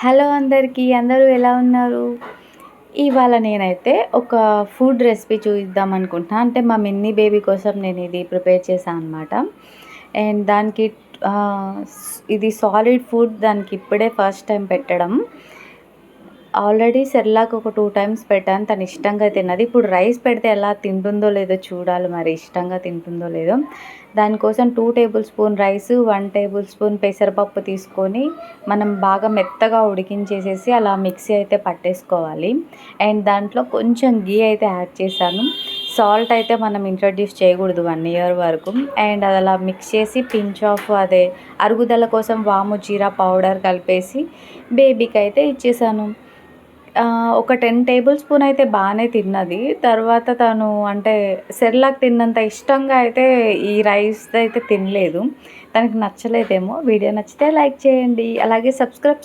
Hello అందరికీ, అందరూ ఎలా ఉన్నారు? ఇవాళ నేనైతే ఒక ఫుడ్ రెసిపీ చూయిద్దాం అనుకుంటున్నా. అంటే మా మిన్నీ బేబీ కోసం నేను ఇది ప్రిపేర్ చేశా అనమాట. అండ్ దానికి ఇది సాలిడ్ ఫుడ్, దానికి ఇప్పుడే ఫస్ట్ టైం పెట్టడం. ఆల్రెడీ సెర్లాక్ ఒక 2 టైమ్స్ పెట్టాను. తను ఇష్టంగా తిన్నది. ఇప్పుడు రైస్ పెడితే ఎలా తింటుందో లేదో చూడాలి, మరి ఇష్టంగా తింటుందో లేదో. దానికోసం 2 table spoon rice, 1 table spoon పెసరపప్పు తీసుకొని మనం బాగా మెత్తగా ఉడికించేసేసి అలా మిక్సీ అయితే పట్టేసుకోవాలి. అండ్ దాంట్లో కొంచెం ఘీ అయితే యాడ్ చేశాను. సాల్ట్ అయితే మనం ఇంట్రడ్యూస్ చేయకూడదు 1 ఇయర్ వరకు. అండ్ అది అలా మిక్స్ చేసి పించ్ ఆఫ్ అదే అరుగుదల కోసం వాము జీరా పౌడర్ కలిపేసి బేబీకి అయితే ఇచ్చేసాను. ఒక 10 టేబుల్ స్పూన్ అయితే బాగానే తిన్నది. తర్వాత తను అంటే సెర్లాక్ తిన్నంత ఇష్టంగా అయితే ఈ రైస్ అయితే తినలేదు. తనకి నచ్చలేదేమో. వీడియో నచ్చితే లైక్ చేయండి, అలాగే సబ్స్క్రైబ్